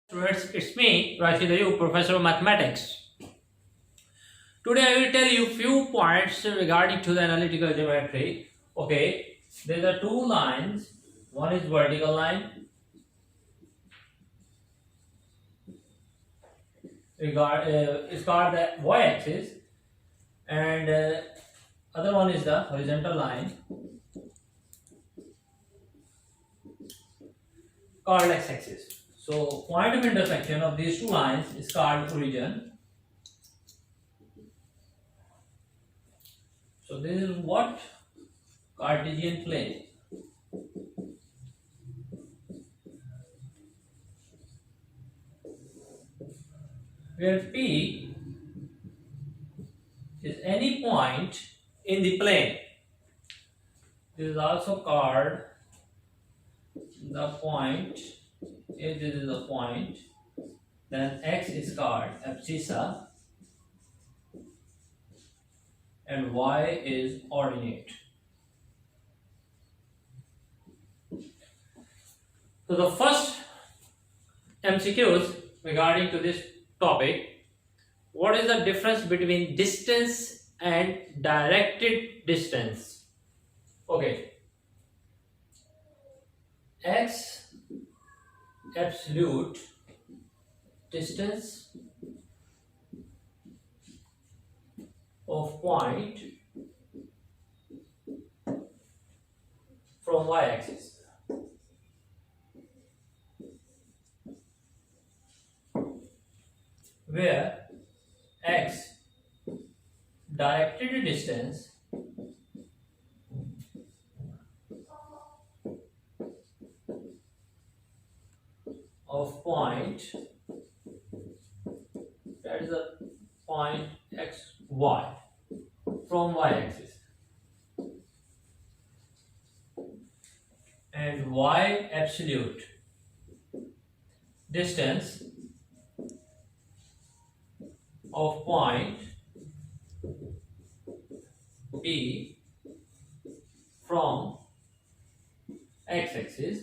Students, it's me, Rashid Ayub, Professor of Mathematics. Today I will tell you few points regarding to the analytical geometry. Okay, there are two lines. One is vertical line. It's called the y-axis, and other one is the horizontal line called x-axis. So point of intersection of these two lines is called origin. So this is what Cartesian plane. Where P is any point in the plane. This is also called the point. If this is a point, then x is called abscissa and y is ordinate. So the first MCQs regarding to this topic: what is the difference between distance and directed distance? Okay, x absolute distance of point from y-axis, where x directed distance of point, that is a point x y from y-axis, and y absolute distance of point P from x-axis,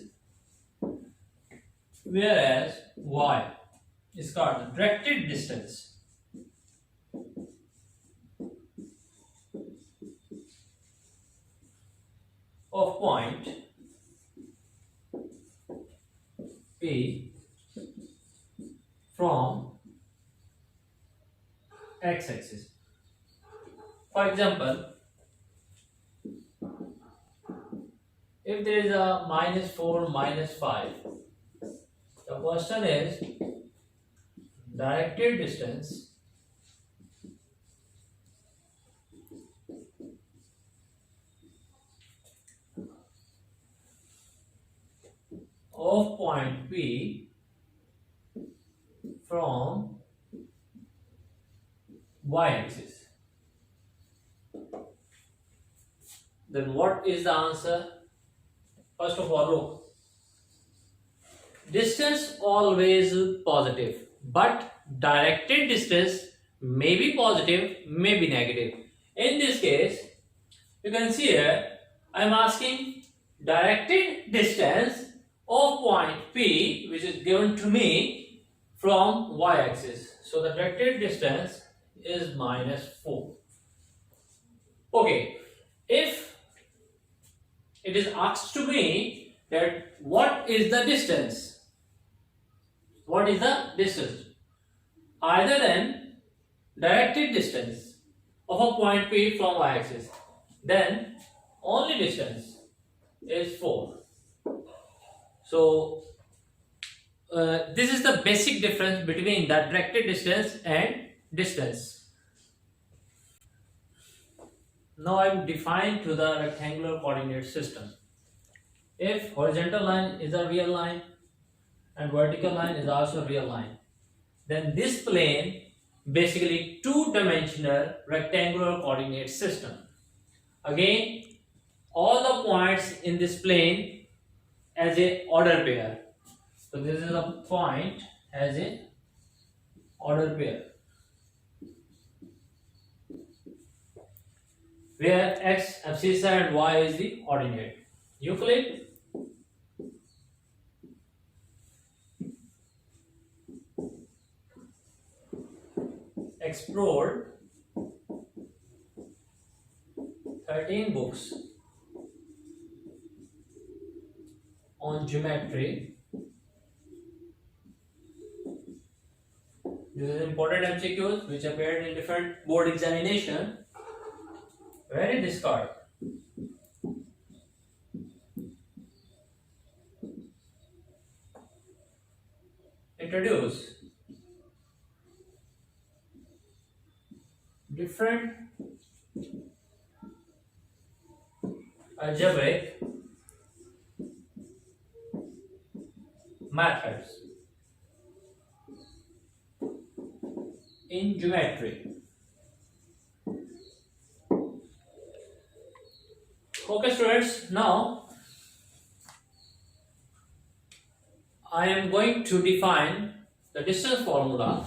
whereas y is called the directed distance of point P from x-axis. For example, if there is a -4, -5, the question is directed distance of point P from y-axis. Then what is the answer? First of all, look. Distance always positive, but directed distance may be positive, may be negative. In this case, you can see here, I am asking directed distance of point P, which is given to me from y-axis. So the directed distance is -4. Okay, if it is asked to me that what is the distance? What is the distance? Other than directed distance of a point P from y-axis, then only distance is 4. So this is the basic difference between the directed distance and distance. Now I am defined to the rectangular coordinate system. If horizontal line is a real line and vertical line is also a real line, then this plane basically two-dimensional rectangular coordinate system. Again, all the points in this plane as a order pair. So this is a point as a order pair, where x abscissa and y is the ordinate. Euclid explored 13 books on geometry. This is important MCQs which appeared in different board examination. Very discard. Introduce different algebraic methods in geometry. Okay students, now I am going to define the distance formula.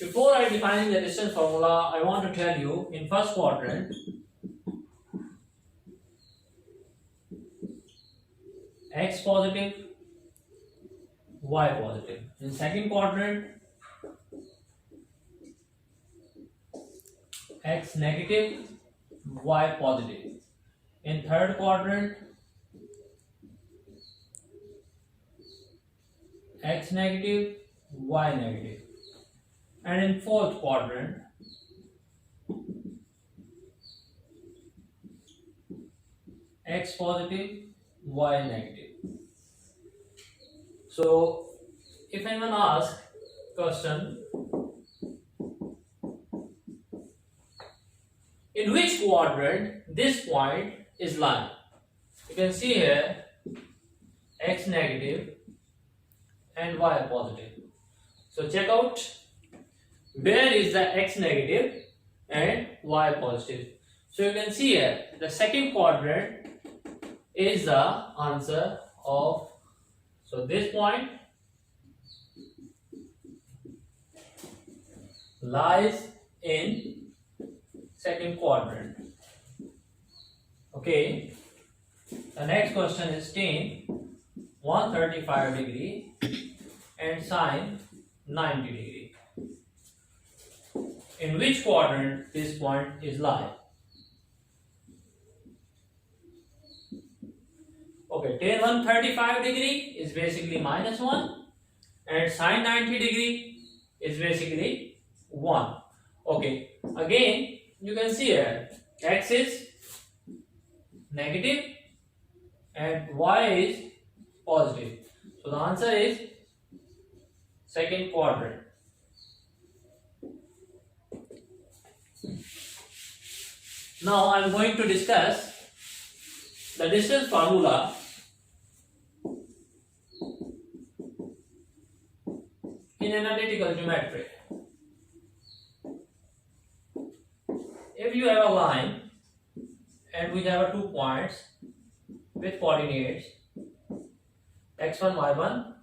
Before I define the distance formula, I want to tell you in first quadrant x positive, y positive. In second quadrant x negative, y positive. In third quadrant x negative, y negative. And in fourth quadrant x positive, y negative. So if anyone asks question, in which quadrant this point is lying, you can see here x negative and y positive. So check out where is the x negative and y positive. So you can see here the second quadrant is the answer of, so this point lies in second quadrant. Okay, the next question is tan 135 degree and sine 90 degree. In which quadrant this point is lying? Okay, tan 135 degree is basically -1 and sine 90 degree is basically 1. Okay, again you can see here x is negative and y is positive. So the answer is second quadrant. Now I am going to discuss the distance formula in analytical geometry. If you have a line and we have 2 points with coordinates x1, y1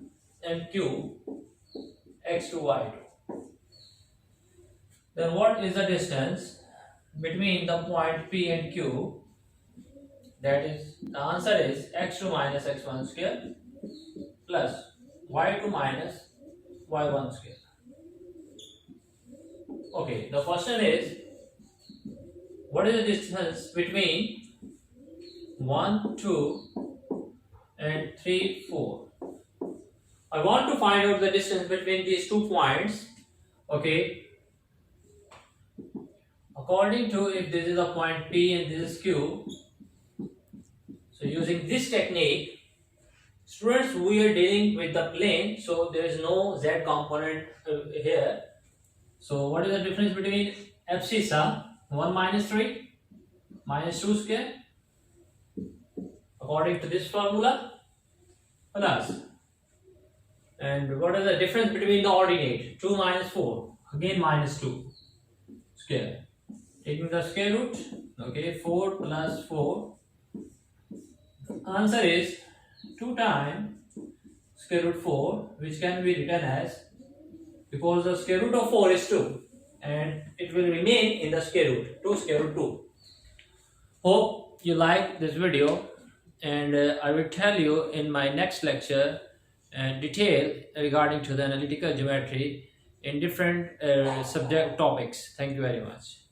and q, x2, y2, then what is the distance between the point P and Q? That is, the answer is x2 minus x1 square plus y2 minus y1 square. Okay, the question is, what is the distance between 1, 2 and 3, 4? I want to find out the distance between these 2 points. Okay, according to if this is a point P and this is Q, so using this technique, students, we are dealing with the plane, so there is no z component here. So what is the difference between abscissa 1 minus 3 minus 2 square according to this formula plus, and what is the difference between the ordinate 2 minus 4, again minus 2 square, taking the square root. Okay, 4 plus 4, answer is 2 times square root 4, which can be written as, because the square root of 4 is 2 and it will remain in the square root, 2 square root 2. Hope you like this video, and I will tell you in my next lecture detail regarding to the analytical geometry in different subject topics. Thank you very much.